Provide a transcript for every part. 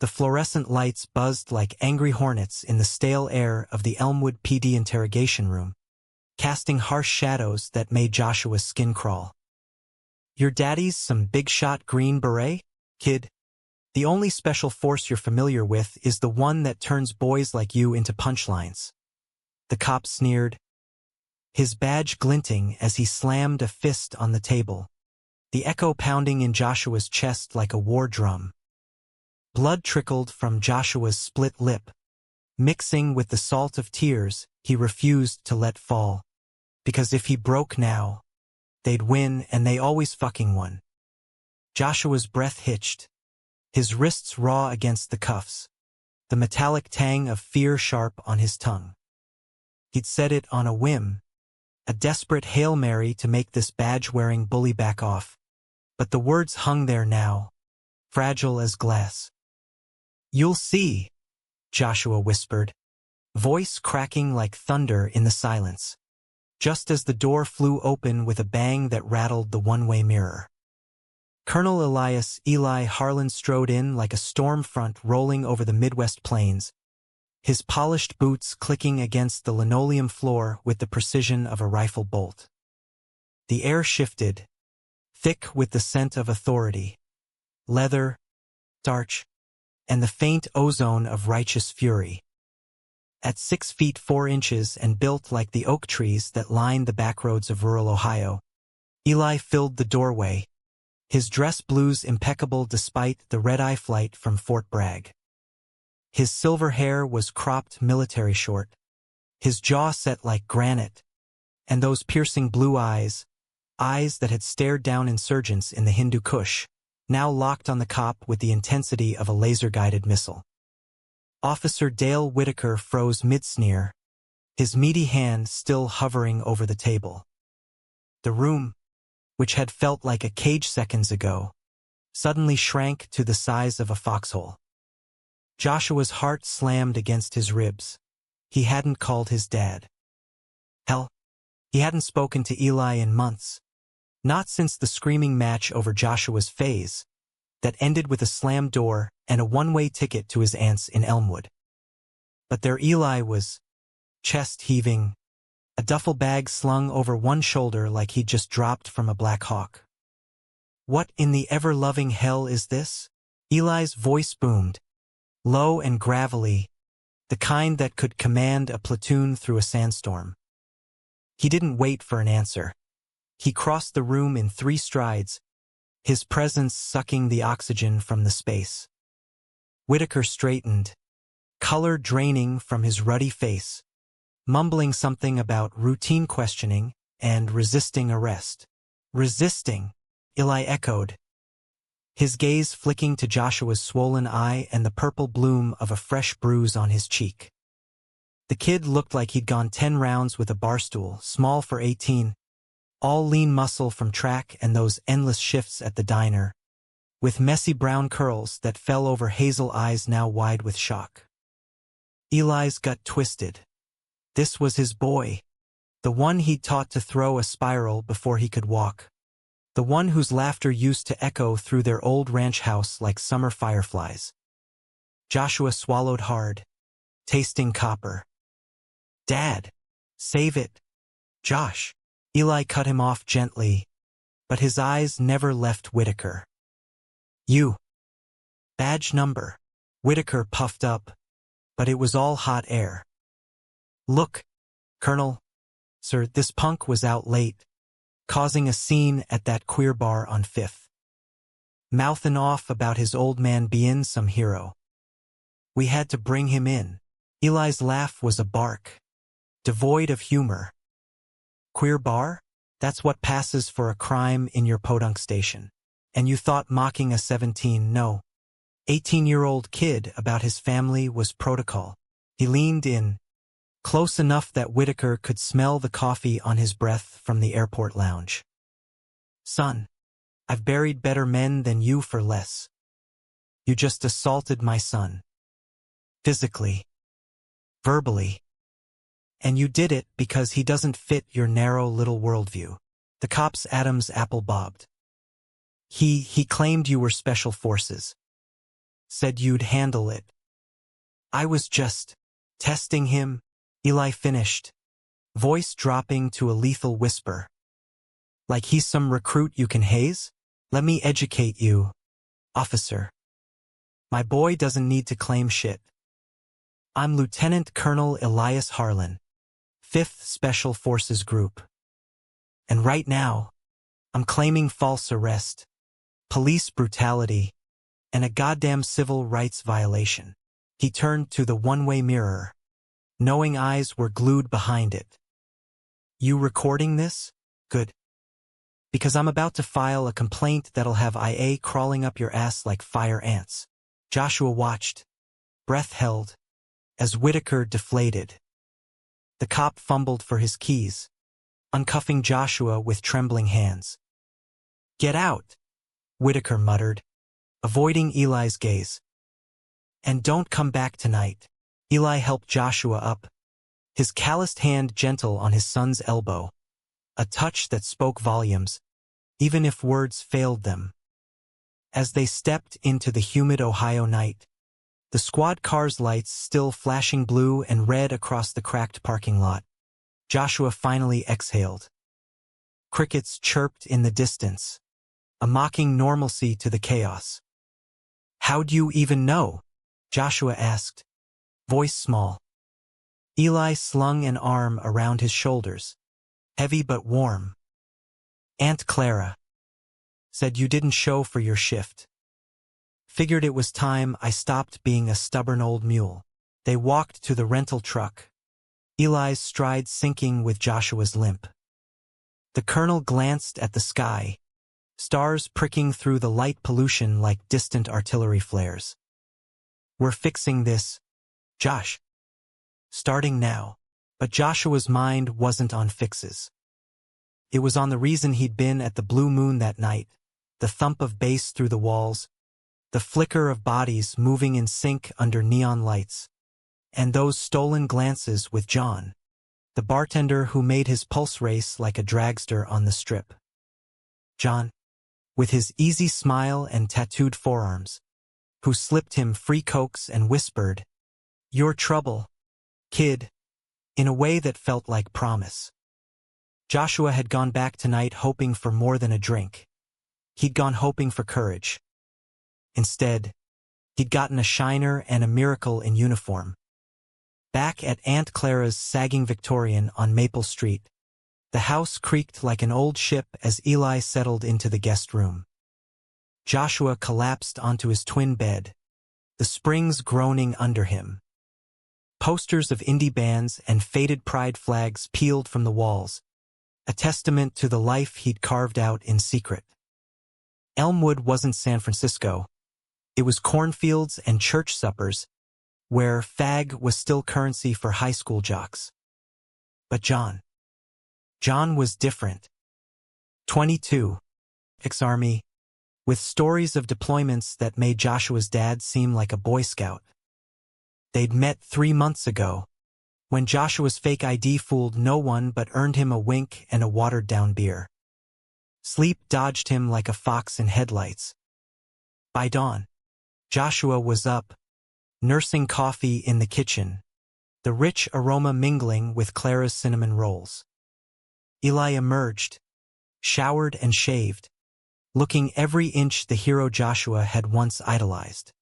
The fluorescent lights buzzed like angry hornets in the stale air of the Elmwood PD interrogation room, casting harsh shadows that made Joshua's skin crawl. "Your daddy's some big-shot Green Beret, kid? The only special force you're familiar with is the one that turns boys like you into punchlines." The cop sneered, his badge glinting as he slammed a fist on the table, the echo pounding in Joshua's chest like a war drum. Blood trickled from Joshua's split lip, mixing with the salt of tears he refused to let fall, because if he broke now, they'd win, and they always fucking won. Joshua's breath hitched, his wrists raw against the cuffs, the metallic tang of fear sharp on his tongue. He'd said it on a whim, a desperate Hail Mary to make this badge-wearing bully back off, but the words hung there now, fragile as glass. "You'll see," Joshua whispered, voice cracking like thunder in the silence, just as the door flew open with a bang that rattled the one-way mirror. Colonel Elias Eli Harlan strode in like a storm front rolling over the Midwest plains, his polished boots clicking against the linoleum floor with the precision of a rifle bolt. The air shifted, thick with the scent of authority, leather, starch, and the faint ozone of righteous fury. At 6 feet 4 inches and built like the oak trees that lined the backroads of rural Ohio, Eli filled the doorway, his dress blues impeccable despite the red-eye flight from Fort Bragg. His silver hair was cropped military short, his jaw set like granite, and those piercing blue eyes that had stared down insurgents in the Hindu Kush, now locked on the cop with the intensity of a laser-guided missile. Officer Dale Whitaker froze mid-sneer, his meaty hand still hovering over the table. The room, which had felt like a cage seconds ago, suddenly shrank to the size of a foxhole. Joshua's heart slammed against his ribs. He hadn't called his dad. Hell, he hadn't spoken to Eli in months. Not since the screaming match over Joshua's phase, that ended with a slammed door and a one-way ticket to his aunt's in Elmwood. But there Eli was, chest heaving, a duffel bag slung over one shoulder like he'd just dropped from a Black Hawk. "What in the ever-loving hell is this?" Eli's voice boomed, low and gravelly, the kind that could command a platoon through a sandstorm. He didn't wait for an answer. He crossed the room in 3 strides, his presence sucking the oxygen from the space. Whitaker straightened, color draining from his ruddy face, mumbling something about routine questioning and resisting arrest. "Resisting," Eli echoed, his gaze flicking to Joshua's swollen eye and the purple bloom of a fresh bruise on his cheek. The kid looked like he'd gone 10 rounds with a barstool, small for 18, all lean muscle from track and those endless shifts at the diner, with messy brown curls that fell over hazel eyes now wide with shock. Eli's gut twisted. This was his boy, the one he'd taught to throw a spiral before he could walk, the one whose laughter used to echo through their old ranch house like summer fireflies. Joshua swallowed hard, tasting copper. "Dad, save it, Josh." Eli cut him off gently, but his eyes never left Whitaker. "You." "Badge number." Whitaker puffed up, but it was all hot air. "Look, Colonel, sir, this punk was out late, causing a scene at that queer bar on 5th. Mouthin' off about his old man bein' some hero. We had to bring him in." Eli's laugh was a bark, devoid of humor. "Queer bar? That's what passes for a crime in your podunk station. And you thought mocking a 18-year-old kid about his family was protocol." He leaned in, close enough that Whitaker could smell the coffee on his breath from the airport lounge. "Son, I've buried better men than you for less. You just assaulted my son. Physically. Verbally. And you did it because he doesn't fit your narrow little worldview." The cop's Adam's apple bobbed. He claimed you were special forces. Said you'd handle it. I was just testing him, Eli finished, voice dropping to a lethal whisper. Like he's some recruit you can haze? Let me educate you, officer. My boy doesn't need to claim shit. I'm Lieutenant Colonel Elias Harlan, 5th Special Forces Group. And right now, I'm claiming false arrest, police brutality, and a goddamn civil rights violation. He turned to the one-way mirror. Knowing eyes were glued behind it. You recording this? Good. Because I'm about to file a complaint that'll have IA crawling up your ass like fire ants. Joshua watched, breath held, as Whitaker deflated. The cop fumbled for his keys, uncuffing Joshua with trembling hands. Get out, Whitaker muttered, avoiding Eli's gaze. And don't come back tonight. Eli helped Joshua up, his calloused hand gentle on his son's elbow, a touch that spoke volumes, even if words failed them. As they stepped into the humid Ohio night, the squad car's lights still flashing blue and red across the cracked parking lot, Joshua finally exhaled. Crickets chirped in the distance, a mocking normalcy to the chaos. How'd you even know? Joshua asked, voice small. Eli slung an arm around his shoulders, heavy but warm. Aunt Clara said you didn't show for your shift. Figured it was time I stopped being a stubborn old mule. They walked to the rental truck, Eli's stride syncing with Joshua's limp. The colonel glanced at the sky, stars pricking through the light pollution like distant artillery flares. We're fixing this, Josh. Starting now. But Joshua's mind wasn't on fixes. It was on the reason he'd been at the Blue Moon that night, the thump of bass through the walls, the flicker of bodies moving in sync under neon lights, and those stolen glances with John, the bartender who made his pulse race like a dragster on the strip. John, with his easy smile and tattooed forearms, who slipped him free cokes and whispered, "Your trouble, kid," in a way that felt like promise. Joshua had gone back tonight hoping for more than a drink. He'd gone hoping for courage. Instead, he'd gotten a shiner and a miracle in uniform. Back at Aunt Clara's sagging Victorian on Maple Street, the house creaked like an old ship as Eli settled into the guest room. Joshua collapsed onto his twin bed, the springs groaning under him. Posters of indie bands and faded pride flags peeled from the walls, a testament to the life he'd carved out in secret. Elmwood wasn't San Francisco. It was cornfields and church suppers, where fag was still currency for high school jocks. But John was different. 22, ex-Army, with stories of deployments that made Joshua's dad seem like a Boy Scout. They'd met 3 months ago, when Joshua's fake ID fooled no one but earned him a wink and a watered-down beer. Sleep dodged him like a fox in headlights. By dawn, Joshua was up, nursing coffee in the kitchen, the rich aroma mingling with Clara's cinnamon rolls. Eli emerged, showered and shaved, looking every inch the hero Joshua had once idolized.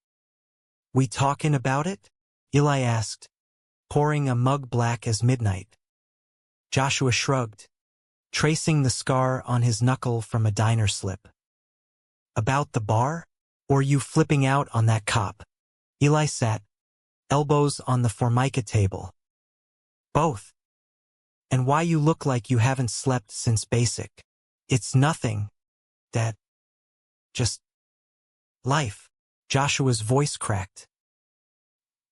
"We talkin' about it?" Eli asked, pouring a mug black as midnight. Joshua shrugged, tracing the scar on his knuckle from a diner slip. "About the bar? Or you flipping out on that cop?" Eli sat, elbows on the Formica table. "Both. And why you look like you haven't slept since basic." "It's nothing, Dad. Just life." Joshua's voice cracked.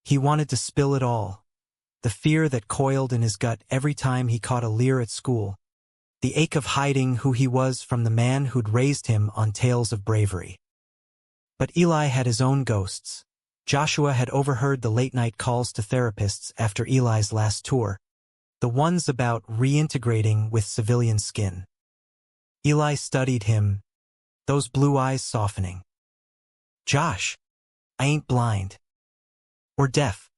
He wanted to spill it all, the fear that coiled in his gut every time he caught a leer at school, the ache of hiding who he was from the man who'd raised him on tales of bravery. But Eli had his own ghosts. Joshua had overheard the late-night calls to therapists after Eli's last tour, the ones about reintegrating with civilian skin. Eli studied him, those blue eyes softening. "Josh, I ain't blind. Or deaf.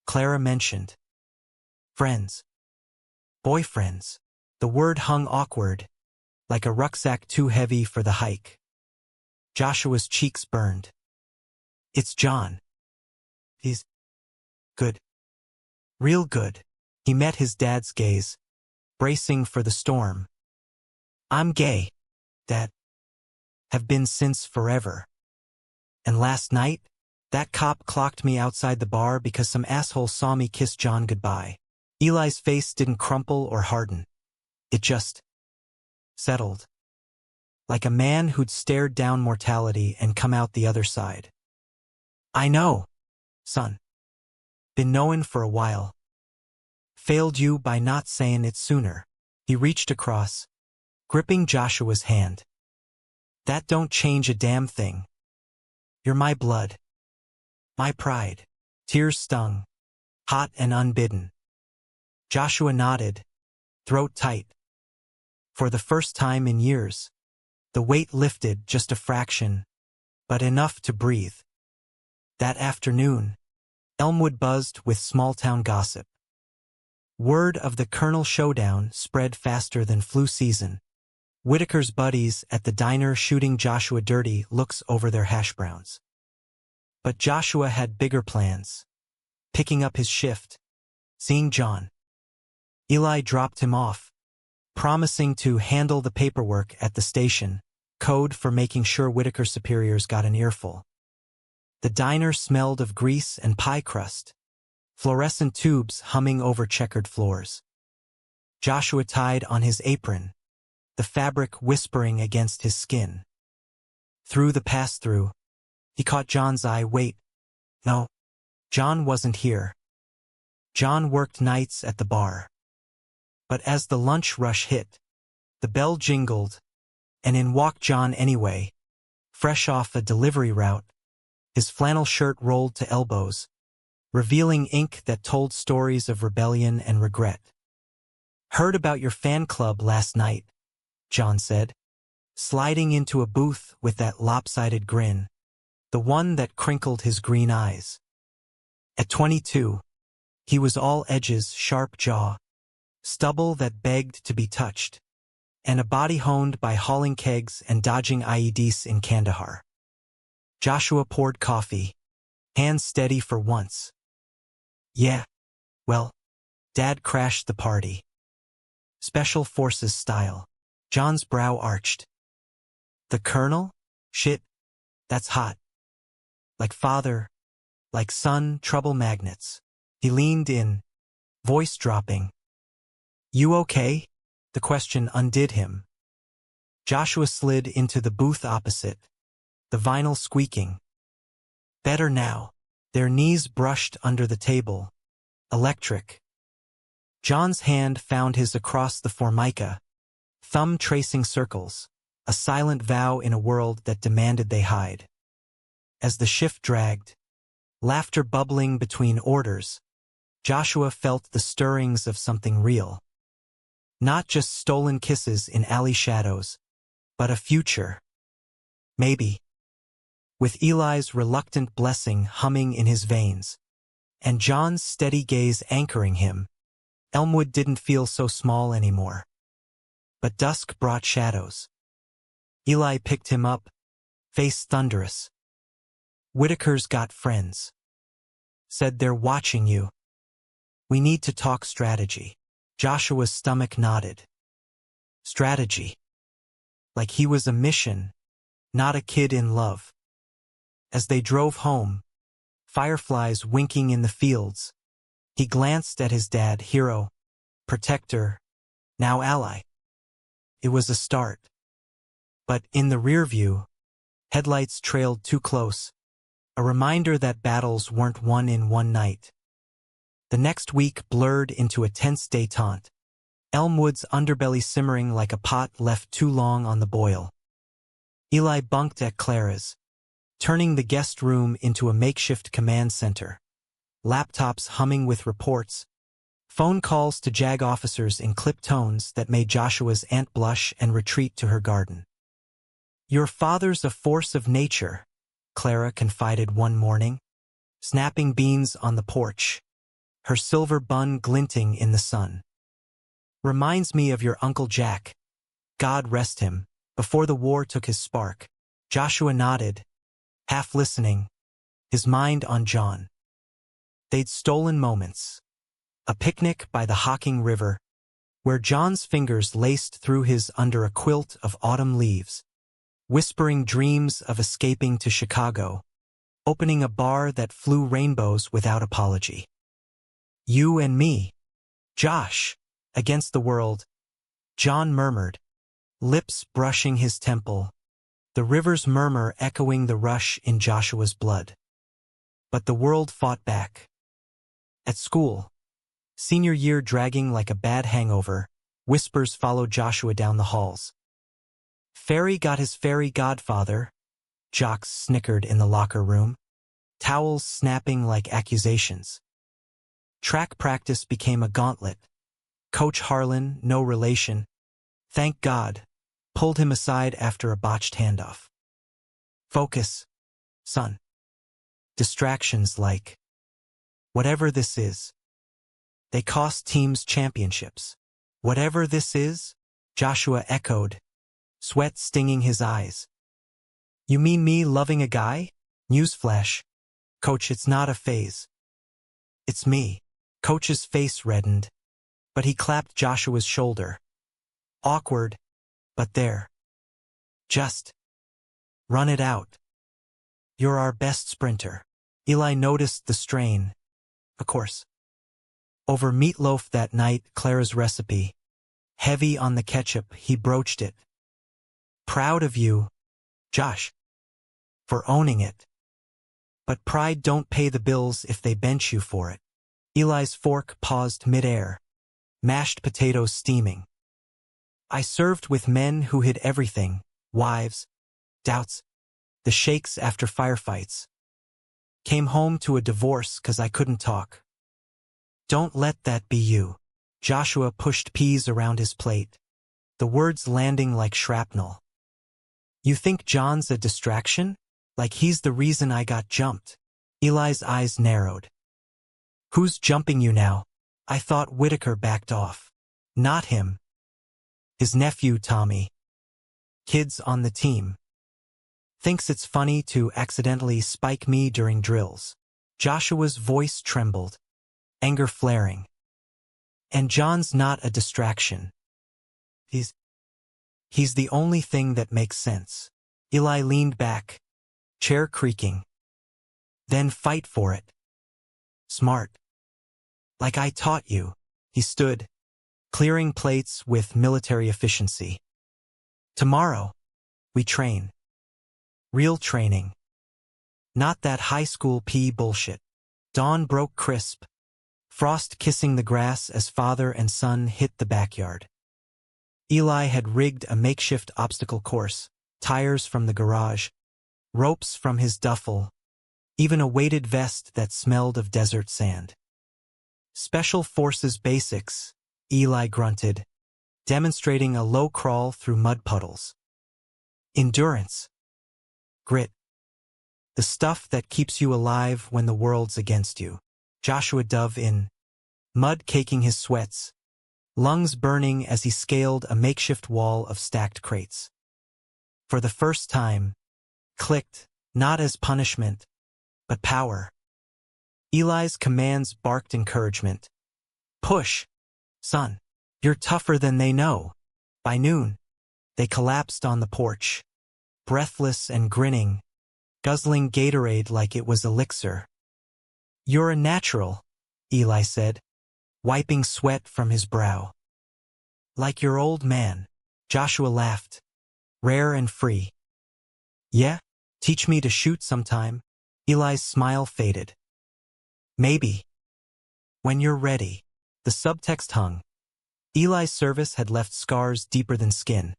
Clara mentioned. Friends. Boyfriends. The word hung awkward, like a rucksack too heavy for the hike. Joshua's cheeks burned. It's John. He's good. Real good. He met his dad's gaze, bracing for the storm. I'm gay, Dad. Have been since forever. And last night, that cop clocked me outside the bar because some asshole saw me kiss John goodbye. Eli's face didn't crumple or harden. It just settled. Like a man who'd stared down mortality and come out the other side. I know, son. Been knowin' for a while. Failed you by not sayin' it sooner. He reached across, gripping Joshua's hand. That don't change a damn thing. You're my blood. My pride. Tears stung, hot and unbidden. Joshua nodded, throat tight. For the first time in years, the weight lifted just a fraction, but enough to breathe. That afternoon, Elmwood buzzed with small-town gossip. Word of the Colonel showdown spread faster than flu season. Whitaker's buddies at the diner shooting Joshua dirty looks over their hash browns. But Joshua had bigger plans. Picking up his shift, seeing John. Eli dropped him off, promising to handle the paperwork at the station, code for making sure Whitaker's superiors got an earful. The diner smelled of grease and pie crust, fluorescent tubes humming over checkered floors. Joshua tied on his apron, the fabric whispering against his skin. Through the pass-through, he caught John's eye. Wait, no, John wasn't here. John worked nights at the bar. But as the lunch rush hit, the bell jingled, and in walked John anyway, fresh off a delivery route, his flannel shirt rolled to elbows, revealing ink that told stories of rebellion and regret. Heard about your fan club last night, John said, sliding into a booth with that lopsided grin, the one that crinkled his green eyes. At 22, he was all edges, sharp jaw, stubble that begged to be touched, and a body honed by hauling kegs and dodging IEDs in Kandahar. Joshua poured coffee, hands steady for once. Yeah, well, Dad crashed the party. Special Forces style. John's brow arched. The Colonel? Shit, that's hot. Like father, like son, trouble magnets. He leaned in, voice dropping. You okay? The question undid him. Joshua slid into the booth opposite, the vinyl squeaking. Better now. Their knees brushed under the table. Electric. John's hand found his across the formica, thumb tracing circles, a silent vow in a world that demanded they hide. As the shift dragged, laughter bubbling between orders, Joshua felt the stirrings of something real. Not just stolen kisses in alley shadows, but a future. Maybe. With Eli's reluctant blessing humming in his veins, and John's steady gaze anchoring him, Elmwood didn't feel so small anymore. But dusk brought shadows. Eli picked him up, face thunderous. Whitaker's got friends. Said they're watching you. We need to talk strategy. Joshua's stomach nodded. Strategy. Like he was a mission, not a kid in love. As they drove home, fireflies winking in the fields, he glanced at his dad, hero, protector, now ally. It was a start. But in the rear view, headlights trailed too close, a reminder that battles weren't won in one night. The next week blurred into a tense détente, Elmwood's underbelly simmering like a pot left too long on the boil. Eli bunked at Clara's, turning the guest room into a makeshift command center. Laptops humming with reports, phone calls to JAG officers in clipped tones that made Joshua's aunt blush and retreat to her garden. Your father's a force of nature, Clara confided one morning, snapping beans on the porch, her silver bun glinting in the sun. Reminds me of your Uncle Jack. God rest him, before the war took his spark. Joshua nodded, half listening, his mind on John. They'd stolen moments. A picnic by the Hocking River, where John's fingers laced through his under a quilt of autumn leaves, whispering dreams of escaping to Chicago, opening a bar that flew rainbows without apology. You and me, Josh, against the world, John murmured, lips brushing his temple, the river's murmur echoing the rush in Joshua's blood. But the world fought back. At school, senior year dragging like a bad hangover, whispers followed Joshua down the halls. Fairy got his fairy godfather, jocks snickered in the locker room, towels snapping like accusations. Track practice became a gauntlet. Coach Harlan, no relation, thank God, pulled him aside after a botched handoff. Focus, son. Distractions like, whatever this is. They cost teams championships. Whatever this is, Joshua echoed, sweat stinging his eyes. You mean me loving a guy? Newsflash. Coach, it's not a phase. It's me. Coach's face reddened, but he clapped Joshua's shoulder. Awkward, but there. Just run it out. You're our best sprinter. Eli noticed the strain. Of course. Over meatloaf that night, Clara's recipe. Heavy on the ketchup, he broached it. Proud of you, Josh, for owning it. But pride don't pay the bills if they bench you for it. Eli's fork paused midair, mashed potatoes steaming. I served with men who hid everything, wives, doubts, the shakes after firefights. Came home to a divorce 'cause I couldn't talk. Don't let that be you. Joshua pushed peas around his plate, the words landing like shrapnel. You think John's a distraction? Like he's the reason I got jumped? Eli's eyes narrowed. Who's jumping you now? I thought Whitaker backed off. Not him. His nephew, Tommy. Kids on the team. Thinks it's funny to accidentally spike me during drills. Joshua's voice trembled, anger flaring. And John's not a distraction. He's the only thing that makes sense. Eli leaned back, chair creaking. Then fight for it. Smart. Like I taught you. He stood, clearing plates with military efficiency. Tomorrow, we train. Real training. Not that high school PE bullshit. Dawn broke crisp, frost kissing the grass as father and son hit the backyard. Eli had rigged a makeshift obstacle course, tires from the garage, ropes from his duffel, even a weighted vest that smelled of desert sand. Special Forces basics, Eli grunted, demonstrating a low crawl through mud puddles. Endurance. Grit. The stuff that keeps you alive when the world's against you. Joshua dove in, mud caking his sweats, lungs burning as he scaled a makeshift wall of stacked crates. For the first time, clicked, not as punishment, but power. Eli's commands barked encouragement. Push, son. You're tougher than they know. By noon, they collapsed on the porch, breathless and grinning, guzzling Gatorade like it was elixir. You're a natural, Eli said, wiping sweat from his brow. Like your old man, Joshua laughed, rare and free. Yeah, teach me to shoot sometime. Eli's smile faded. Maybe. When you're ready. The subtext hung. Eli's service had left scars deeper than skin.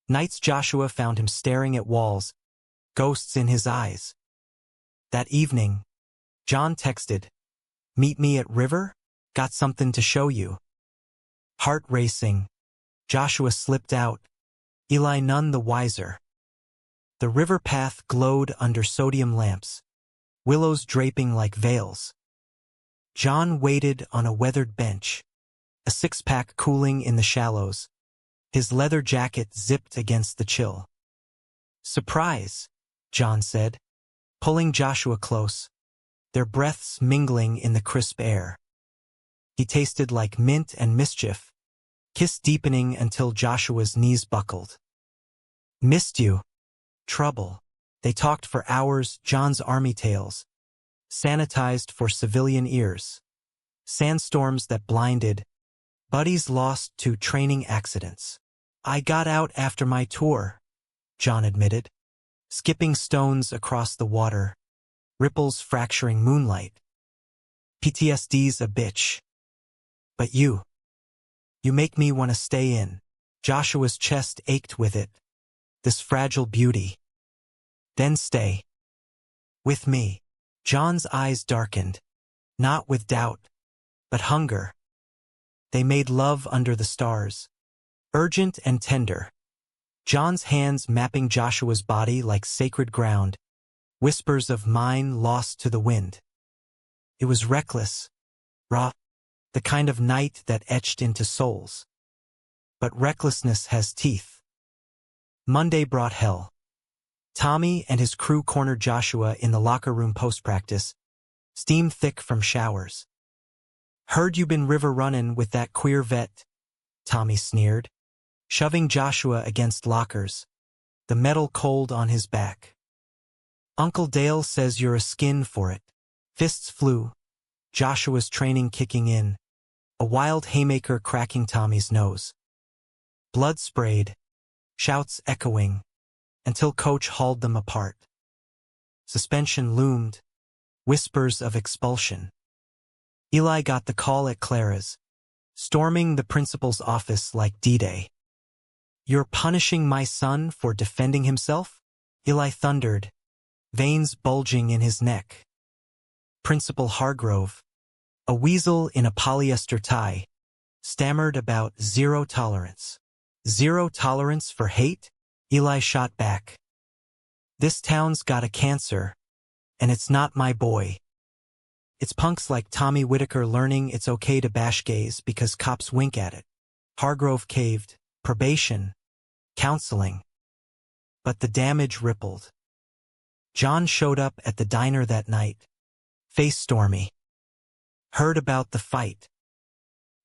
Nights Joshua found him staring at walls, ghosts in his eyes. That evening, John texted, Meet me at river? Got something to show you. Heart racing, Joshua slipped out, Eli none the wiser. The river path glowed under sodium lamps, willows draping like veils. John waited on a weathered bench, a six-pack cooling in the shallows, his leather jacket zipped against the chill. "Surprise," John said, pulling Joshua close, their breaths mingling in the crisp air. He tasted like mint and mischief, kiss deepening until Joshua's knees buckled. "Missed you." "Trouble." They talked for hours, John's army tales, sanitized for civilian ears. Sandstorms that blinded, buddies lost to training accidents. "I got out after my tour," John admitted, skipping stones across the water, ripples fracturing moonlight. "PTSD's a bitch. But you make me want to stay in." Joshua's chest ached with it, this fragile beauty. "Then stay. With me." John's eyes darkened, not with doubt, but hunger. They made love under the stars, urgent and tender. John's hands mapping Joshua's body like sacred ground, whispers of mine lost to the wind. It was reckless, raw, the kind of night that etched into souls. But recklessness has teeth. Monday brought hell. Tommy and his crew cornered Joshua in the locker room post-practice, steam thick from showers. "Heard you been river runnin' with that queer vet," Tommy sneered, shoving Joshua against lockers, the metal cold on his back. "Uncle Dale says you're a skin for it." Fists flew, Joshua's training kicking in, a wild haymaker cracking Tommy's nose. Blood sprayed, shouts echoing, until coach hauled them apart. Suspension loomed, whispers of expulsion. Eli got the call at Clara's, storming the principal's office like D-Day. "You're punishing my son for defending himself?" Eli thundered, veins bulging in his neck. Principal Hargrove, a weasel in a polyester tie, stammered about zero tolerance. "Zero tolerance for hate?" Eli shot back. "This town's got a cancer, and it's not my boy. It's punks like Tommy Whitaker learning it's okay to bash gays because cops wink at it." Hargrove caved, probation, counseling. But the damage rippled. John showed up at the diner that night, face stormy. "Heard about the fight.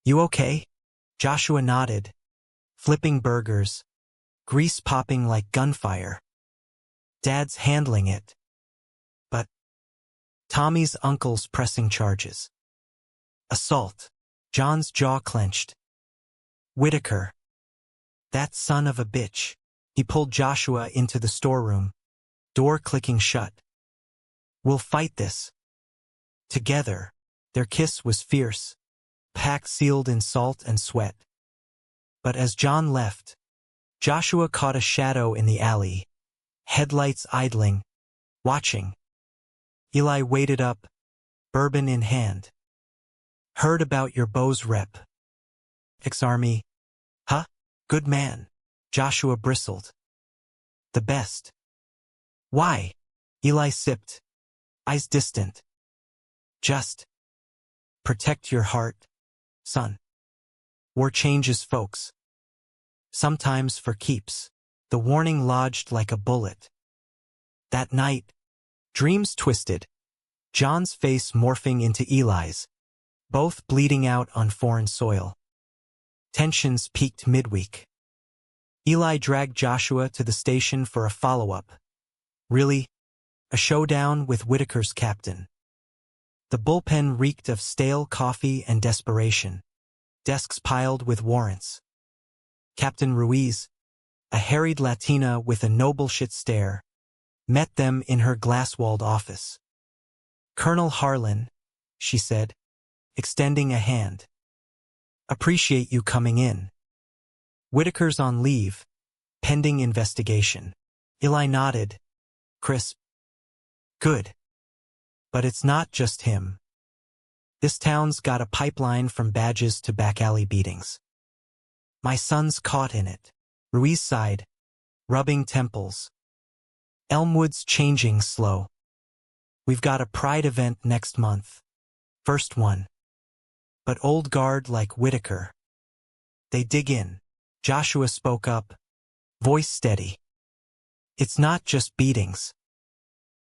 You okay?" Joshua nodded, flipping burgers, grease popping like gunfire. "Dad's handling it. But Tommy's uncle's pressing charges." "Assault." John's jaw clenched. "Whitaker. That son of a bitch." He pulled Joshua into the storeroom, door clicking shut. "We'll fight this. Together." Their kiss was fierce, packed sealed in salt and sweat. But as John left, Joshua caught a shadow in the alley, headlights idling, watching. Eli waited up, bourbon in hand. "Heard about your Bose rep. Ex-army." "Huh? Good man." Joshua bristled. "The best." "Why?" Eli sipped, eyes distant. "Just protect your heart, son. War changes folks. Sometimes for keeps." The warning lodged like a bullet. That night, dreams twisted, John's face morphing into Eli's, both bleeding out on foreign soil. Tensions peaked midweek. Eli dragged Joshua to the station for a follow-up. Really? A showdown with Whitaker's captain. The bullpen reeked of stale coffee and desperation, desks piled with warrants. Captain Ruiz, a harried Latina with a no bullshit stare, met them in her glass-walled office. "Colonel Harlan," she said, extending a hand. "Appreciate you coming in. Whitaker's on leave, pending investigation." Eli nodded, crisp. "Good. But it's not just him. This town's got a pipeline from badges to back alley beatings. My son's caught in it." Ruiz sighed, rubbing temples. Elmwood's changing slow. We've got a pride event next month. First one. But old guard like Whitaker. They dig in. Joshua spoke up, voice steady. It's not just beatings.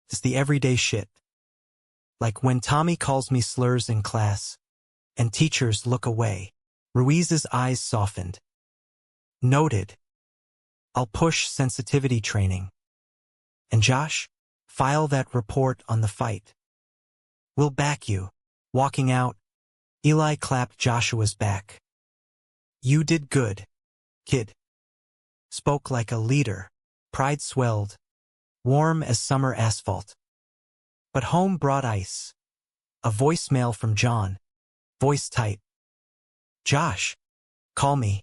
It's the everyday shit. Like when Tommy calls me slurs in class, and teachers look away. Ruiz's eyes softened. Noted. I'll push sensitivity training. And Josh, file that report on the fight. We'll back you. Walking out, Eli clapped Joshua's back. You did good, kid. Spoke like a leader. Pride swelled, warm as summer asphalt. But home brought ice. A voicemail from John. Voice tight. Josh, call me.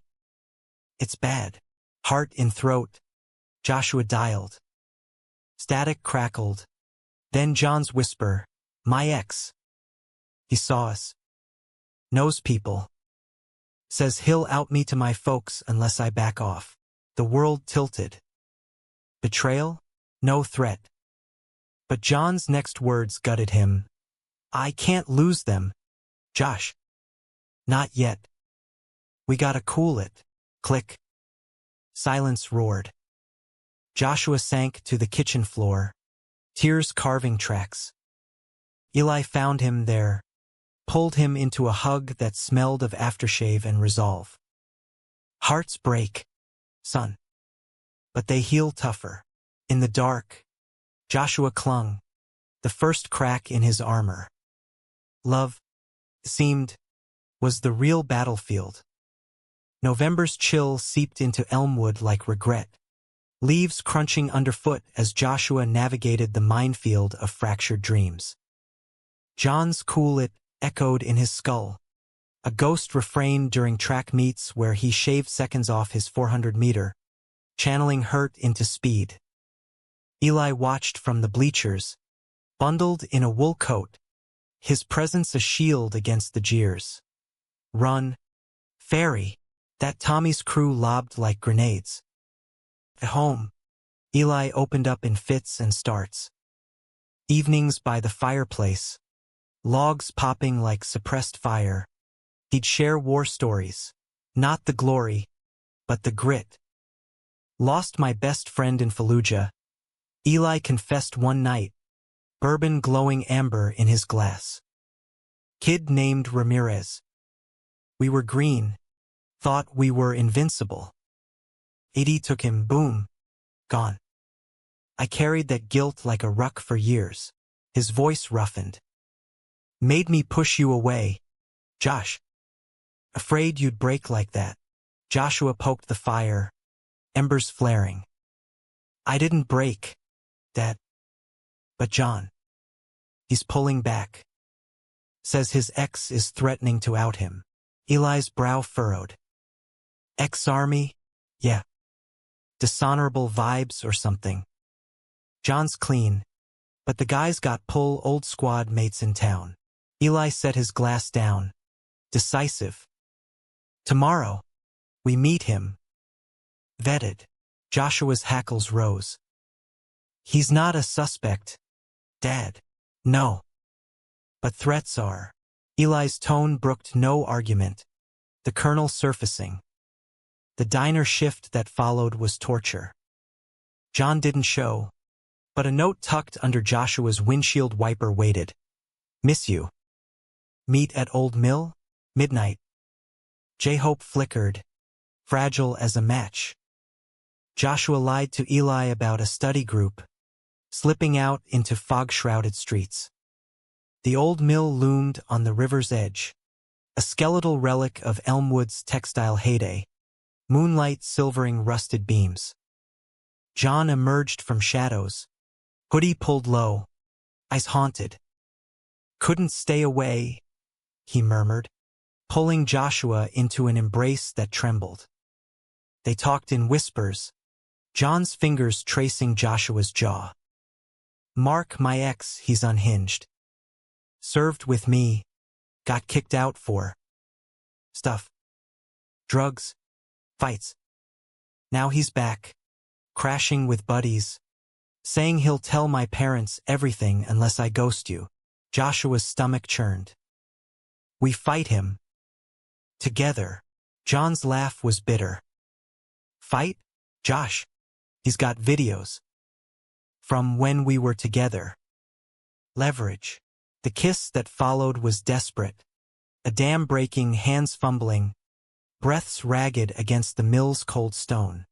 It's bad. Heart in throat. Joshua dialed. Static crackled. Then John's whisper, my ex. He saw us. Knows people. Says he'll out me to my folks unless I back off. The world tilted. Betrayal? No threat. But John's next words gutted him. I can't lose them. Josh. Not yet. We gotta cool it. Click. Silence roared. Joshua sank to the kitchen floor, tears carving tracks. Eli found him there, pulled him into a hug that smelled of aftershave and resolve. Hearts break, son. But they heal tougher. In the dark, Joshua clung, the first crack in his armor. Love, seemed, was the real battlefield. November's chill seeped into Elmwood like regret, leaves crunching underfoot as Joshua navigated the minefield of fractured dreams. John's cool it echoed in his skull, a ghost refrain during track meets where he shaved seconds off his 400-meter, channeling hurt into speed. Eli watched from the bleachers, bundled in a wool coat, his presence a shield against the jeers. Run, Fairy, that Tommy's crew lobbed like grenades. At home, Eli opened up in fits and starts. Evenings by the fireplace, logs popping like suppressed fire. He'd share war stories, not the glory, but the grit. Lost my best friend in Fallujah, Eli confessed one night, bourbon glowing amber in his glass. Kid named Ramirez. We were green, thought we were invincible. 80 took him, boom, gone. I carried that guilt like a ruck for years. His voice roughened. Made me push you away, Josh. Afraid you'd break like that. Joshua poked the fire, embers flaring. I didn't break, Dad. But John. He's pulling back. Says his ex is threatening to out him. Eli's brow furrowed. Ex-army? Yeah. Dishonorable vibes or something. John's clean, but the guy's got pull old squad mates in town. Eli set his glass down. Decisive. Tomorrow, we meet him. Vetted. Joshua's hackles rose. He's not a suspect, Dad. No. But threats are. Eli's tone brooked no argument. The colonel surfacing. The diner shift that followed was torture. John didn't show, but a note tucked under Joshua's windshield wiper waited. Miss you. Meet at Old Mill? Midnight. J-Hope flickered, fragile as a match. Joshua lied to Eli about a study group, slipping out into fog-shrouded streets. The old mill loomed on the river's edge, a skeletal relic of Elmwood's textile heyday, moonlight silvering rusted beams. John emerged from shadows, hoodie pulled low, eyes haunted. Couldn't stay away, he murmured, pulling Joshua into an embrace that trembled. They talked in whispers, John's fingers tracing Joshua's jaw. Mark my ex, he's unhinged. Served with me, got kicked out for stuff. Drugs, fights. Now he's back, crashing with buddies, saying he'll tell my parents everything unless I ghost you. Joshua's stomach churned. We fight him. Together. John's laugh was bitter. Fight? Josh. He's got videos. From when we were together. Leverage. The kiss that followed was desperate. A dam breaking, hands fumbling, breaths ragged against the mill's cold stone.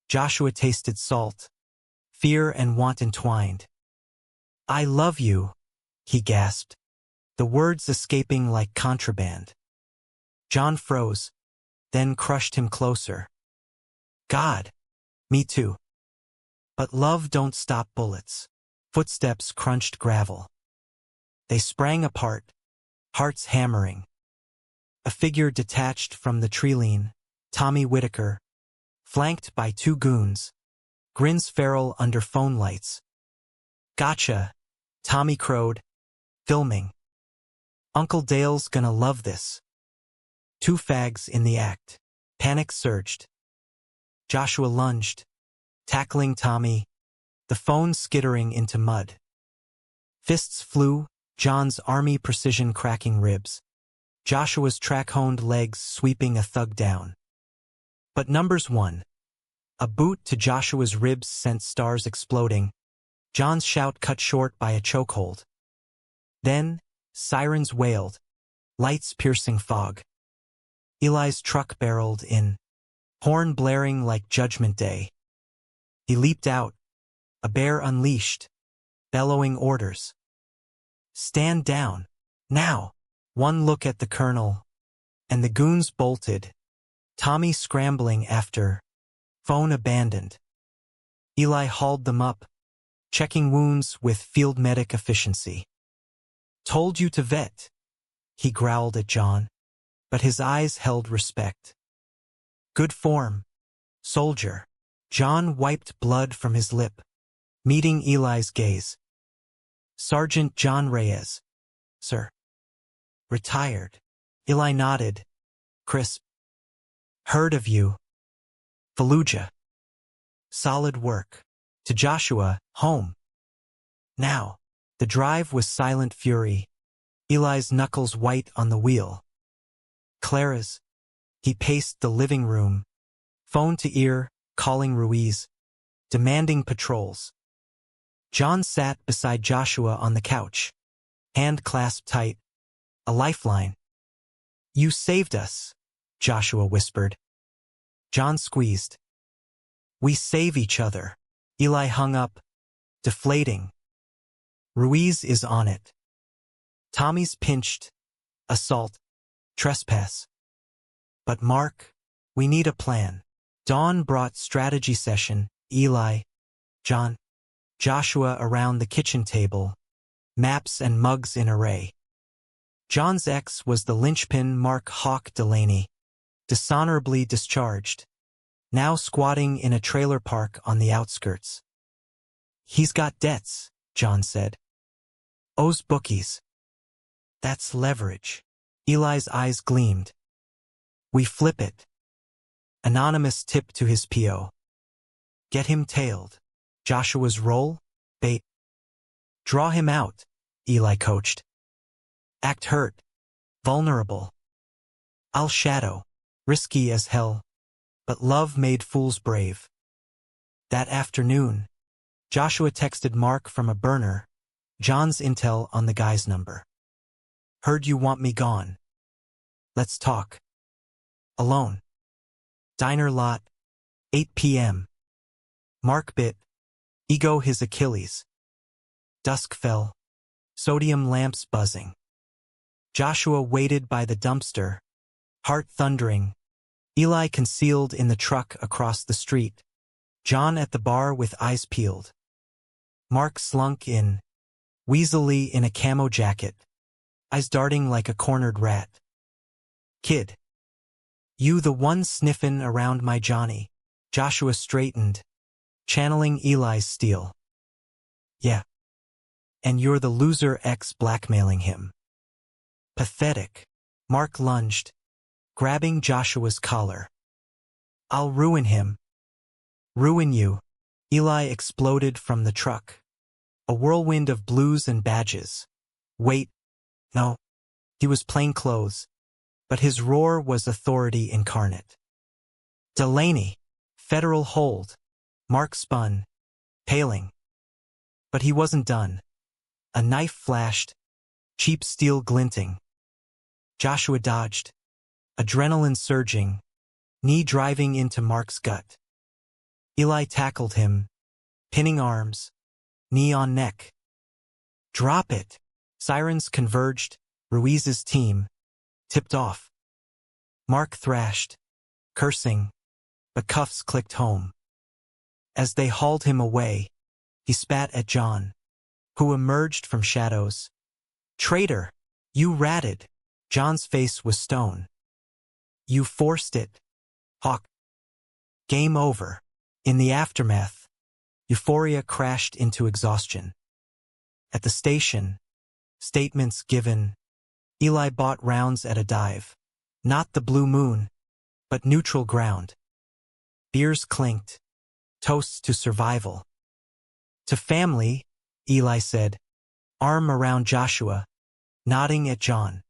Joshua tasted salt. Fear and want entwined. I love you, he gasped, the words escaping like contraband. John froze, then crushed him closer. God, me too. But love don't stop bullets. Footsteps crunched gravel. They sprang apart, hearts hammering. A figure detached from the tree-lean, Tommy Whitaker, flanked by two goons, grins feral under phone lights. Gotcha, Tommy crowed, filming. Uncle Dale's gonna love this. Two fags in the act. Panic surged. Joshua lunged, tackling Tommy, the phone skittering into mud. Fists flew, John's army precision cracking ribs. Joshua's track-honed legs sweeping a thug down. But numbers won. A boot to Joshua's ribs sent stars exploding, John's shout cut short by a chokehold. Then, sirens wailed, lights piercing fog. Eli's truck barreled in, horn blaring like Judgment Day. He leaped out, a bear unleashed, bellowing orders. Stand down, now! One look at the colonel, and the goons bolted, Tommy scrambling after, phone abandoned. Eli hauled them up, checking wounds with field medic efficiency. Told you to vet, he growled at John, but his eyes held respect. Good form, soldier. John wiped blood from his lip, meeting Eli's gaze. Sergeant John Reyes, sir. Retired. Eli nodded, crisp. Heard of you. Fallujah. Solid work. To Joshua, home. Now. The drive was silent fury, Eli's knuckles white on the wheel. Clara's. He paced the living room, phone to ear, calling Ruiz, demanding patrols. John sat beside Joshua on the couch, hand clasped tight, a lifeline. You saved us, Joshua whispered. John squeezed. We save each other. Eli hung up, deflating. Ruiz is on it. Tommy's pinched. Assault. Trespass. But Mark, we need a plan. Dawn brought strategy session, Eli, John, Joshua around the kitchen table, maps and mugs in array. John's ex was the linchpin Mark Hawk Delaney, dishonorably discharged, now squatting in a trailer park on the outskirts. He's got debts, John said. Owes bookies. That's leverage. Eli's eyes gleamed. We flip it. Anonymous tip to his P.O. Get him tailed. Joshua's role? Bait. Draw him out, Eli coached. Act hurt. Vulnerable. I'll shadow. Risky as hell. But love made fools brave. That afternoon, Joshua texted Mark from a burner, John's intel on the guy's number. Heard you want me gone. Let's talk. Alone. Diner lot. 8 p.m. Mark bit. Ego his Achilles. Dusk fell. Sodium lamps buzzing. Joshua waited by the dumpster, heart thundering. Eli concealed in the truck across the street. John at the bar with eyes peeled. Mark slunk in, weaselly in a camo jacket, eyes darting like a cornered rat. Kid. You the one sniffin' around my Johnny. Joshua straightened, channeling Eli's steel. Yeah. And you're the loser ex blackmailing him. Pathetic. Mark lunged, grabbing Joshua's collar. I'll ruin him. Ruin you. Eli exploded from the truck. A whirlwind of blues and badges. Wait, no. He was plain clothes, but his roar was authority incarnate. Delaney. Federal hold. Mark spun, paling. But he wasn't done. A knife flashed, cheap steel glinting. Joshua dodged, adrenaline surging, knee driving into Mark's gut. Eli tackled him, pinning arms, knee on neck. Drop it! Sirens converged, Ruiz's team, tipped off. Mark thrashed, cursing, but cuffs clicked home. As they hauled him away, he spat at John, who emerged from shadows. Traitor! You ratted! John's face was stone. You forced it, Hawk. Game over. In the aftermath, euphoria crashed into exhaustion. At the station, statements given. Eli bought rounds at a dive. Not the Blue Moon, but neutral ground. Beers clinked. Toasts to survival. To family, Eli said, arm around Joshua, nodding at John.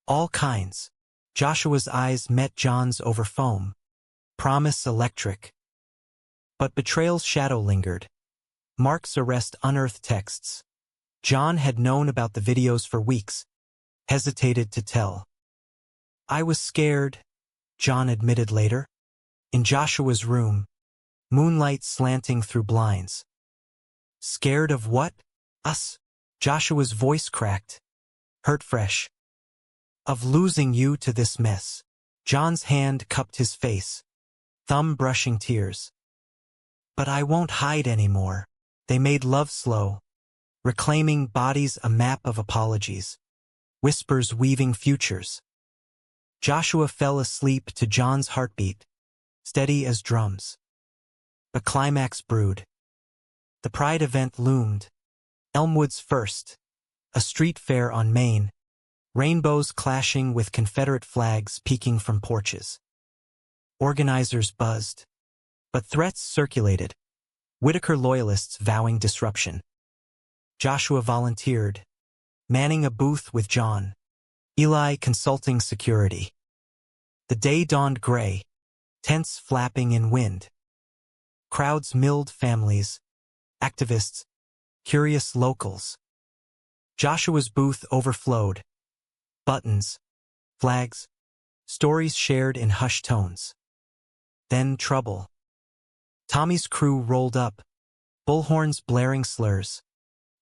All kinds. Joshua's eyes met John's over foam. Promise electric. But betrayal's shadow lingered. Mark's arrest unearthed texts. John had known about the videos for weeks, hesitated to tell. I was scared, John admitted later. In Joshua's room, moonlight slanting through blinds. Scared of what? Us. Joshua's voice cracked, hurt fresh. Of losing you to this mess. John's hand cupped his face, thumb brushing tears. But I won't hide anymore. They made love slow, reclaiming bodies a map of apologies, whispers weaving futures. Joshua fell asleep to John's heartbeat, steady as drums. The climax brewed. The Pride event loomed. Elmwood's first, a street fair on Main, rainbows clashing with Confederate flags peeking from porches. Organizers buzzed, but threats circulated, Whitaker loyalists vowing disruption. Joshua volunteered, manning a booth with John, Eli consulting security. The day dawned gray, tents flapping in wind. Crowds milled families, activists, curious locals. Joshua's booth overflowed. Buttons, flags, stories shared in hushed tones. Then trouble. Tommy's crew rolled up, bullhorns blaring slurs,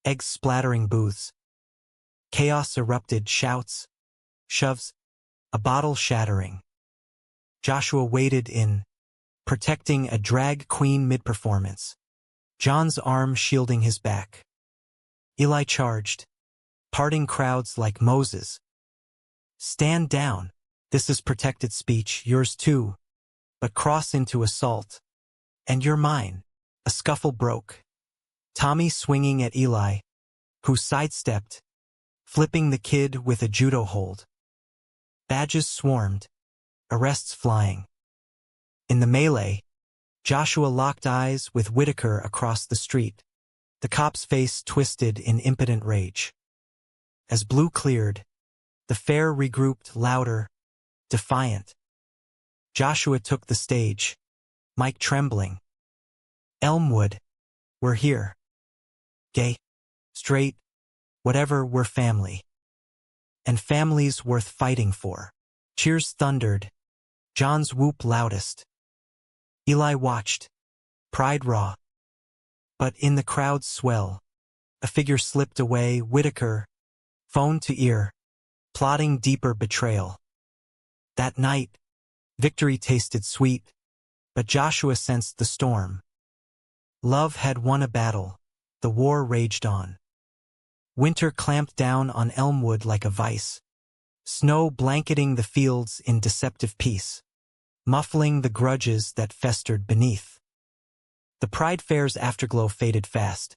eggs splattering booths. Chaos erupted, shouts, shoves, a bottle shattering. Joshua waded in, protecting a drag queen mid-performance, John's arm shielding his back. Eli charged, parting crowds like Moses. Stand down. This is protected speech, yours too. But cross into assault. And you're mine. A scuffle broke. Tommy swinging at Eli, who sidestepped, flipping the kid with a judo hold. Badges swarmed, arrests flying. In the melee, Joshua locked eyes with Whitaker across the street, the cop's face twisted in impotent rage. As blue cleared, the fair regrouped louder, defiant. Joshua took the stage, mic trembling. Elmwood, we're here. Gay, straight, whatever, we're family. And family's worth fighting for. Cheers thundered, John's whoop loudest. Eli watched, pride raw. But in the crowd's swell, a figure slipped away, Whitaker, phone to ear, plotting deeper betrayal. That night, victory tasted sweet, but Joshua sensed the storm. Love had won a battle, the war raged on. Winter clamped down on Elmwood like a vice, snow blanketing the fields in deceptive peace, muffling the grudges that festered beneath. The Pride Fair's afterglow faded fast.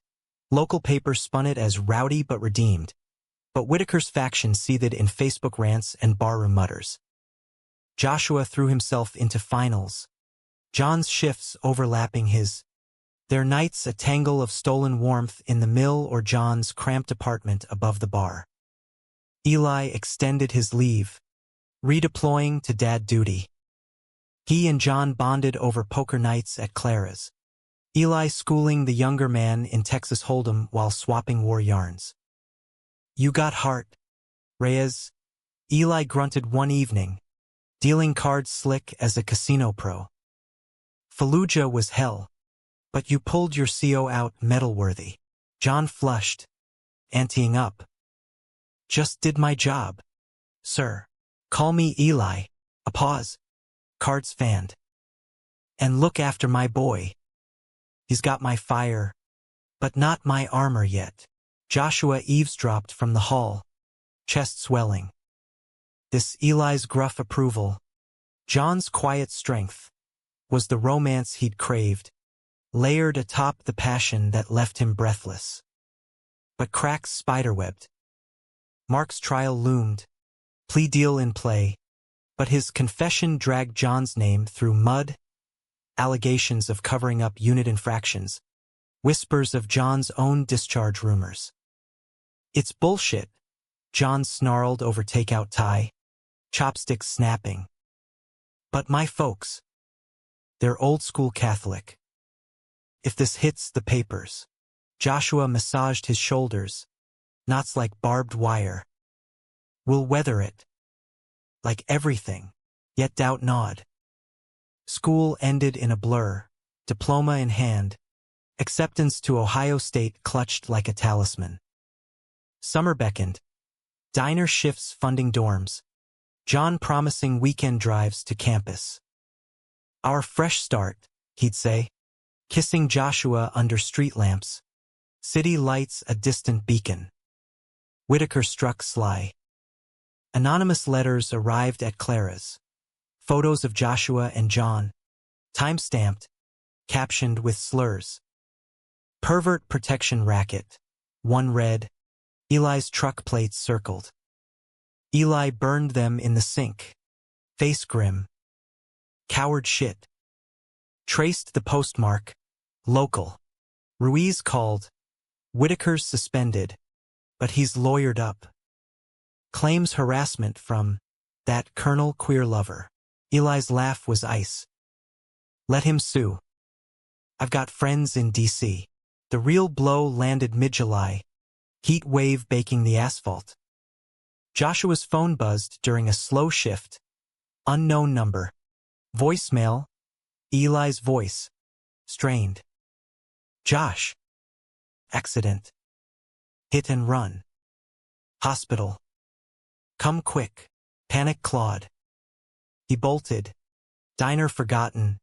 Local papers spun it as rowdy but redeemed, but Whitaker's faction seethed in Facebook rants and barroom mutters. Joshua threw himself into finals, John's shifts overlapping his, Their nights a tangle of stolen warmth in the mill or John's cramped apartment above the bar. Eli extended his leave, redeploying to dad duty. He and John bonded over poker nights at Clara's. Eli schooling the younger man in Texas Hold'em while swapping war yarns. "You got heart, Reyes," Eli grunted one evening, dealing cards slick as a casino pro. "Fallujah was hell, but you pulled your CO out metal-worthy." John flushed, anteing up. "Just did my job, sir. Call me Eli." A pause. Cards fanned. "And look after my boy. He's got my fire, but not my armor yet." Joshua eavesdropped from the hall, chest swelling. This Eli's gruff approval, John's quiet strength, was the romance he'd craved, layered atop the passion that left him breathless. But cracks spiderwebbed. Mark's trial loomed, plea deal in play, but his confession dragged John's name through mud, allegations of covering up unit infractions, whispers of John's own discharge rumors. "It's bullshit," John snarled over takeout tie, chopsticks snapping. "But my folks, they're old-school Catholic. If this hits the papers." Joshua massaged his shoulders, knots like barbed wire. "We'll weather it. Like everything." Yet doubt gnawed. School ended in a blur, diploma in hand, acceptance to Ohio State clutched like a talisman. Summer beckoned, diner shifts funding dorms, John promising weekend drives to campus. "Our fresh start," he'd say, kissing Joshua under street lamps, city lights a distant beacon. Whitaker struck sly. Anonymous letters arrived at Clara's. Photos of Joshua and John, time-stamped, captioned with slurs. "Pervert protection racket." One read, Eli's truck plates circled. Eli burned them in the sink. Face grim. "Coward shit." Traced the postmark. Local. Ruiz called. "Whitaker's suspended, but he's lawyered up." Claims harassment from that Colonel queer lover. Eli's laugh was ice. "Let him sue. I've got friends in D.C." The real blow landed mid-July, heat wave baking the asphalt. Joshua's phone buzzed during a slow shift. Unknown number. Voicemail. Eli's voice. Strained. "Josh. Accident. Hit and run. Hospital. Come quick." Panic clawed. He bolted. Diner forgotten.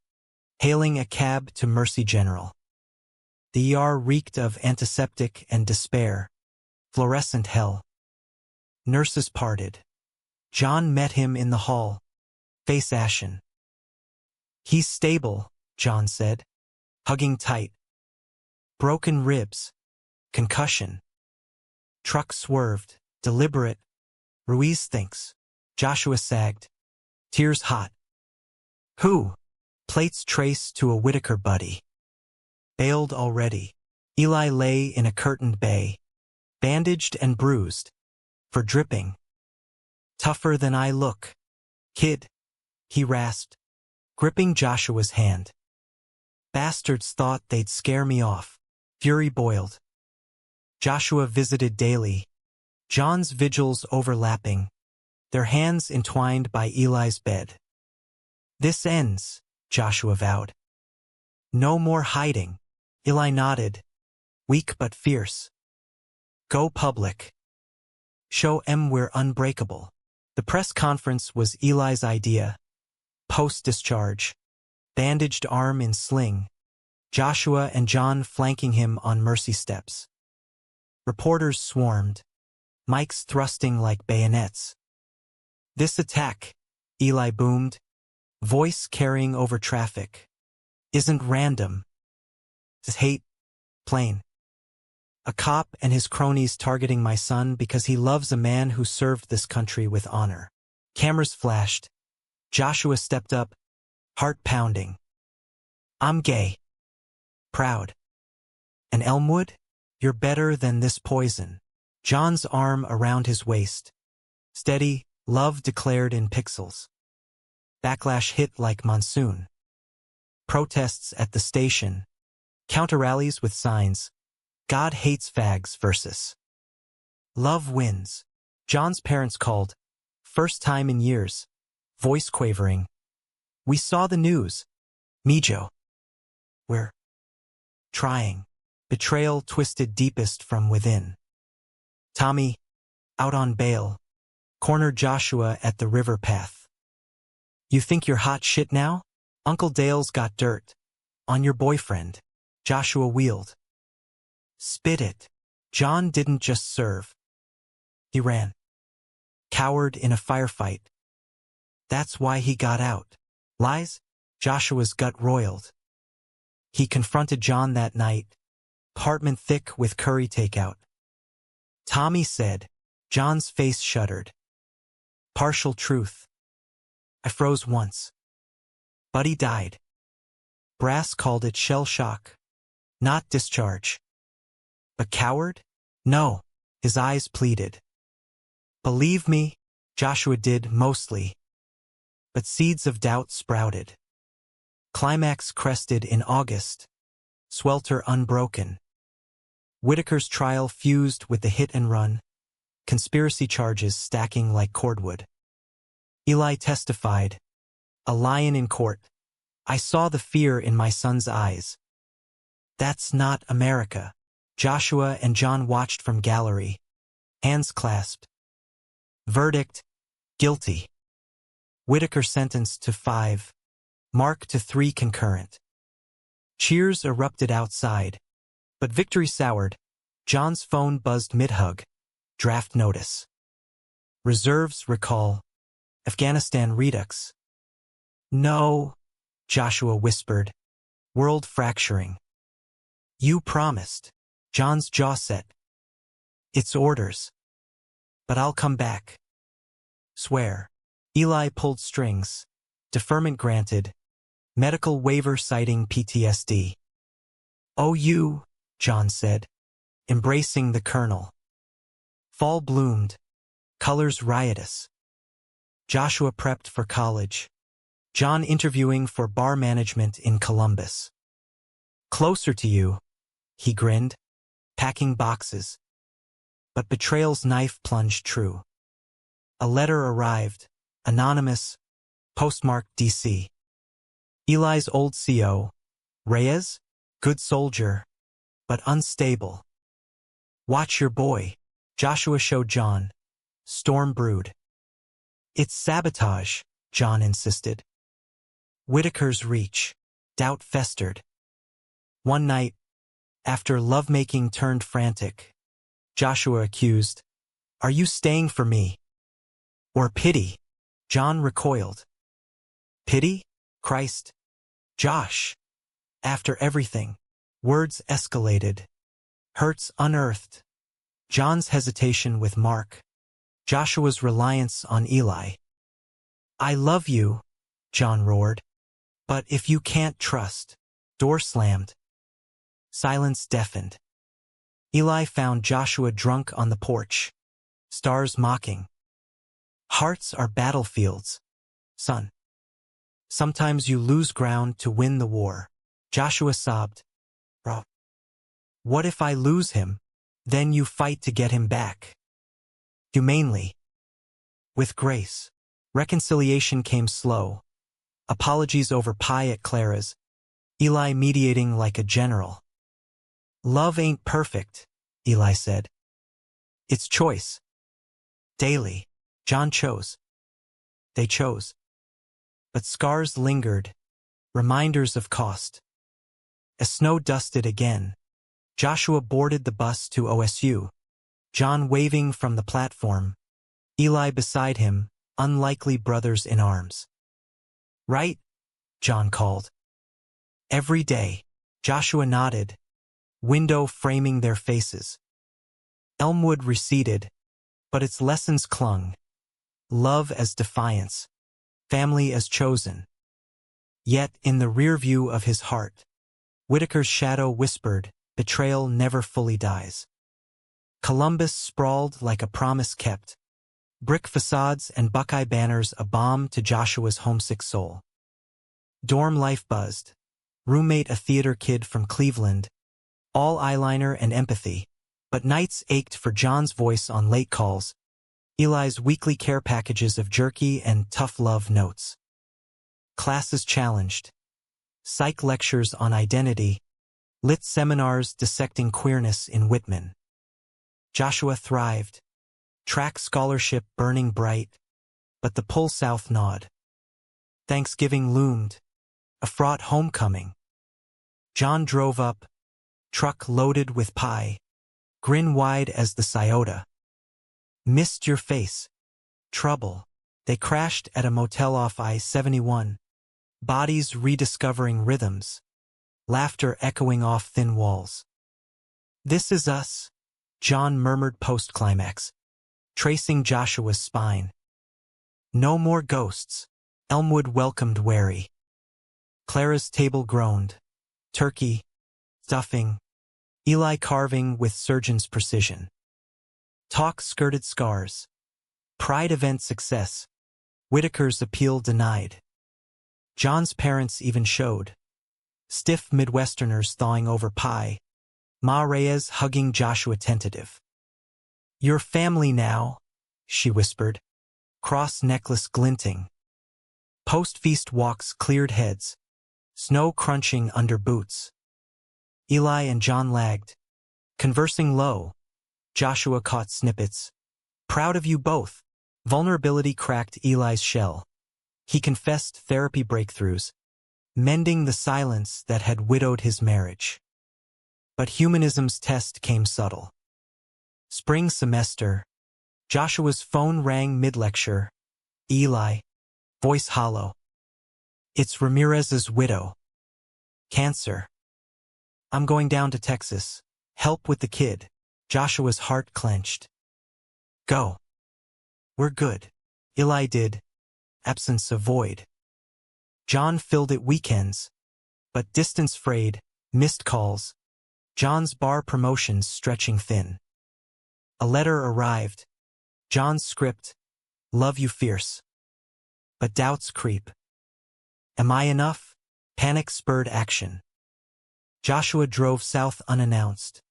Hailing a cab to Mercy General. The ER reeked of antiseptic and despair. Fluorescent hell. Nurses parted. John met him in the hall, face ashen. "He's stable," John said, hugging tight. "Broken ribs. Concussion." Truck swerved, deliberate. Ruiz thinks. Joshua sagged. Tears hot. "Who?" Plates trace to a Whitaker buddy. Bailed already. Eli lay in a curtained bay, bandaged and bruised, for dripping. "Tougher than I look. Kid," he rasped, gripping Joshua's hand. "Bastards thought they'd scare me off." Fury boiled. Joshua visited daily, John's vigils overlapping, their hands entwined by Eli's bed. "This ends," Joshua vowed. "No more hiding." Eli nodded, weak but fierce. "Go public. Show 'em we're unbreakable." The press conference was Eli's idea. Post-discharge, bandaged arm in sling, Joshua and John flanking him on Mercy steps. Reporters swarmed, mics thrusting like bayonets. "This attack," Eli boomed, voice carrying over traffic, "isn't random. It's hate, plain. A cop and his cronies targeting my son because he loves a man who served this country with honor." Cameras flashed. Joshua stepped up, heart pounding. "I'm gay." proud. And Elmwood? You're better than this poison. John's arm around his waist. Steady, love declared in pixels. Backlash hit like monsoon. Protests at the station. Counter-rallies with signs. God hates fags versus love wins. John's parents called. First time in years. Voice quavering. We saw the news. Mijo. We're trying. Betrayal twisted deepest from within. Tommy, out on bail, cornered Joshua at the river path. You think you're hot shit now? Uncle Dale's got dirt. On your boyfriend. Joshua wheeled. Spit it. John didn't just serve. He ran. Coward in a firefight. That's why he got out. Lies? Joshua's gut roiled. He confronted John that night. Apartment thick with curry takeout. Tommy said. John's face shuddered. Partial truth. I froze once. Buddy died. Brass called it shell shock. Not discharge. But coward? No. His eyes pleaded. Believe me, Joshua did mostly. But seeds of doubt sprouted. Climax crested in August. Swelter unbroken. Whitaker's trial fused with the hit and run. Conspiracy charges stacking like cordwood. Eli testified. A lion in court. I saw the fear in my son's eyes. That's not America. Joshua and John watched from gallery. Hands clasped. Verdict. Guilty. Whitaker sentenced to 5. Mark to 3 concurrent. Cheers erupted outside. But victory soured. John's phone buzzed mid-hug. Draft notice. Reserves recall. Afghanistan redux. No, Joshua whispered. World fracturing. You promised. John's jaw set. It's orders. But I'll come back. Swear. Eli pulled strings. Deferment granted. Medical waiver citing PTSD. Oh, you, John said, embracing the colonel. Fall bloomed. Colors riotous. Joshua prepped for college. John interviewing for bar management in Columbus. Closer to you, he grinned, packing boxes. But betrayal's knife plunged true. A letter arrived, anonymous, postmarked D.C. Eli's old CO, Reyes, good soldier, but unstable. Watch your boy, Joshua showed John. Storm brewed. It's sabotage, John insisted. Whitaker's reach. Doubt festered. One night, after lovemaking turned frantic, Joshua accused, Are you staying for me? Or pity? John recoiled. Pity? Christ. Josh. After everything. Words escalated. Hurts unearthed. John's hesitation with Mark. Joshua's reliance on Eli. I love you, John roared. But if you can't trust. Door slammed. Silence deafened. Eli found Joshua drunk on the porch. Stars mocking. Hearts are battlefields, son. Sometimes you lose ground to win the war. Joshua sobbed. Bro. What if I lose him? Then you fight to get him back. Humanely. With grace. Reconciliation came slow. Apologies over pie at Clara's. Eli mediating like a general. Love ain't perfect, Eli said. It's choice. Daily. John chose. They chose. But scars lingered. Reminders of cost. As snow dusted again, Joshua boarded the bus to OSU. John waving from the platform. Eli beside him, unlikely brothers in arms. Right? John called. Every day. Joshua nodded. Window framing their faces. Elmwood receded, but its lessons clung. Love as defiance. Family as chosen. Yet in the rear view of his heart, Whitaker's shadow whispered, betrayal never fully dies. Columbus sprawled like a promise kept. Brick facades and Buckeye banners a balm to Joshua's homesick soul. Dorm life buzzed. Roommate a theater kid from Cleveland. All eyeliner and empathy. But nights ached for John's voice on late calls. Eli's weekly care packages of jerky and tough love notes. Classes challenged. Psych lectures on identity. Lit seminars dissecting queerness in Whitman. Joshua thrived. Track scholarship burning bright. But the pull south gnawed. Thanksgiving loomed. A fraught homecoming. John drove up. Truck loaded with pie. Grin wide as the Scioto. Missed your face. Trouble. They crashed at a motel off I-71. Bodies rediscovering rhythms. Laughter echoing off thin walls. This is us, John murmured post-climax, tracing Joshua's spine. No more ghosts. Elmwood welcomed wary. Clara's table groaned. Turkey. Stuffing. Eli carving with surgeon's precision. Talk skirted scars. Pride event success. Whitaker's appeal denied. John's parents even showed. Stiff Midwesterners thawing over pie. Ma Reyes hugging Joshua tentative. Your family now, she whispered. Cross necklace glinting. Post-feast walks cleared heads. Snow crunching under boots. Eli and John lagged. Conversing low. Joshua caught snippets. Proud of you both. Vulnerability cracked Eli's shell. He confessed therapy breakthroughs, mending the silence that had widowed his marriage. But humanism's test came subtle. Spring semester. Joshua's phone rang mid-lecture. Eli. Voice hollow. It's Ramirez's widow. Cancer. I'm going down to Texas. Help with the kid. Joshua's heart clenched. Go. We're good. Eli did. Absence of void. John filled it weekends. But distance frayed, missed calls. John's bar promotions stretching thin. A letter arrived. John's script. Love you fierce. But doubts creep. Am I enough? Panic spurred action. Joshua drove south unannounced,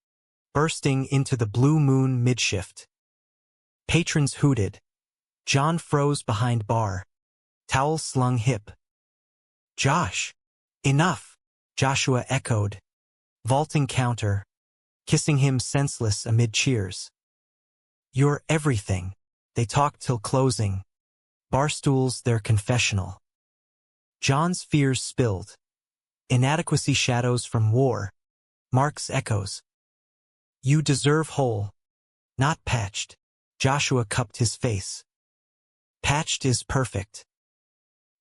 bursting into the blue moon mid-shift. Patrons hooted. John froze behind bar. Towel slung hip. Josh! Enough! Joshua echoed. Vaulting counter. Kissing him senseless amid cheers. You're everything. They talked till closing. Barstools their confessional. John's fears spilled. Inadequacy shadows from war. Mark's echoes. You deserve whole. Not patched. Joshua cupped his face. Patched is perfect.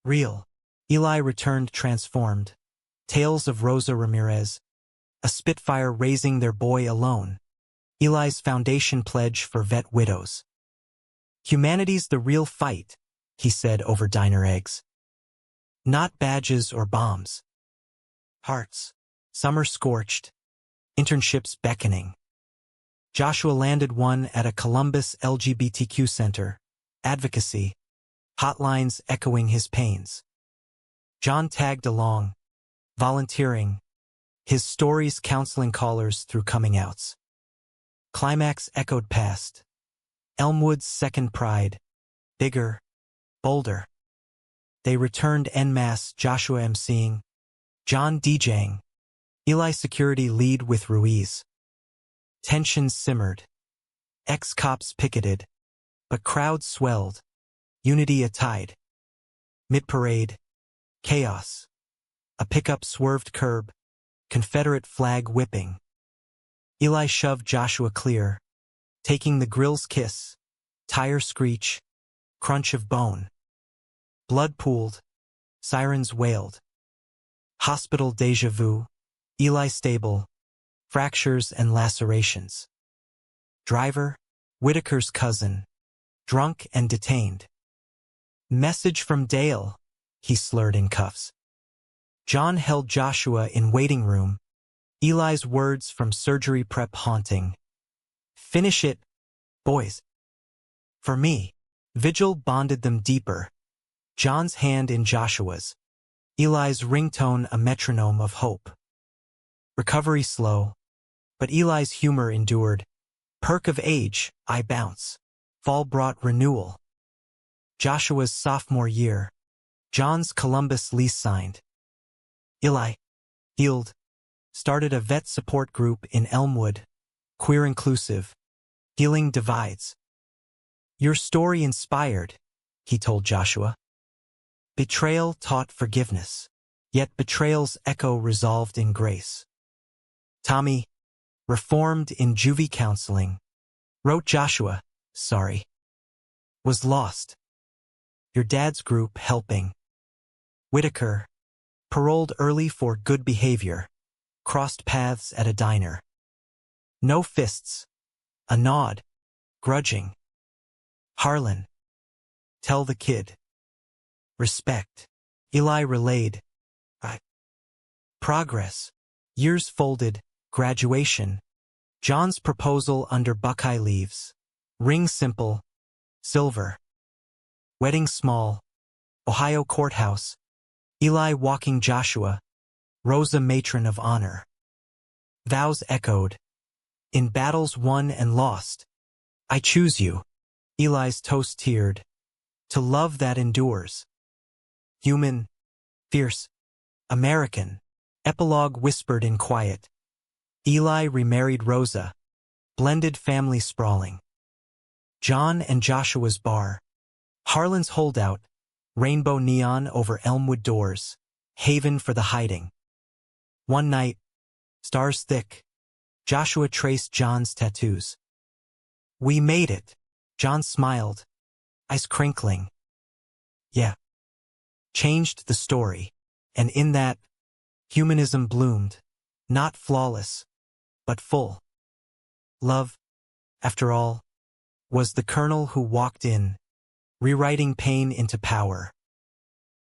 Real. Eli returned transformed. Tales of Rosa Ramirez. A Spitfire raising their boy alone. Eli's foundation pledge for vet widows. Humanity's the real fight, he said over diner eggs. Not badges or bombs. Hearts. Summer scorched. Internships beckoning. Joshua landed one at a Columbus LGBTQ center. Advocacy. Hotlines echoing his pains. John tagged along. Volunteering. His stories counseling callers through coming outs. Climax echoed past. Elmwood's second pride. Bigger. Bolder. They returned en masse, Joshua emceeing. John DJing. Eli security lead with Ruiz. Tensions simmered. Ex-cops picketed. But crowds swelled. Unity a tide. Mid-parade. Chaos. A pickup swerved curb. Confederate flag whipping. Eli shoved Joshua clear. Taking the grill's kiss. Tire screech. Crunch of bone. Blood pooled. Sirens wailed. Hospital deja vu. Eli stable. Fractures and lacerations. Driver. Whitaker's cousin. Drunk and detained. Message from Dale. He slurred in cuffs. John held Joshua in waiting room, Eli's words from surgery prep haunting. Finish it, boys. For me. Vigil bonded them deeper. John's hand in Joshua's. Eli's ringtone a metronome of hope. Recovery slow, but Eli's humor endured. Perk of age, I bounce. Fall brought renewal. Joshua's sophomore year. John's Columbus lease signed. Eli, healed, started a vet support group in Elmwood. Queer inclusive. Healing divides. Your story inspired, he told Joshua. Betrayal taught forgiveness, yet betrayal's echo resolved in grace. Tommy, reformed in juvie counseling, wrote Joshua, sorry, was lost. Your dad's group helping. Whitaker, paroled early for good behavior, crossed paths at a diner. No fists, a nod, grudging. Harlan, tell the kid. Respect. Eli relayed. Progress. Years folded. Graduation. John's proposal under Buckeye leaves. Ring simple. Silver. Wedding small. Ohio courthouse. Eli walking Joshua. Rosa matron of honor. Vows echoed. In battles won and lost. I choose you. Eli's toast tiered. To love that endures. Human. Fierce. American. Epilogue whispered in quiet. Eli remarried Rosa. Blended family sprawling. John and Joshua's bar. Harlan's holdout. Rainbow neon over Elmwood doors. Haven for the hiding. One night. Stars thick. Joshua traced John's tattoos. We made it. John smiled. Eyes crinkling. Yeah. Changed the story. And in that, humanism bloomed. Not flawless, but full. Love, after all, was the kernel who walked in, rewriting pain into power.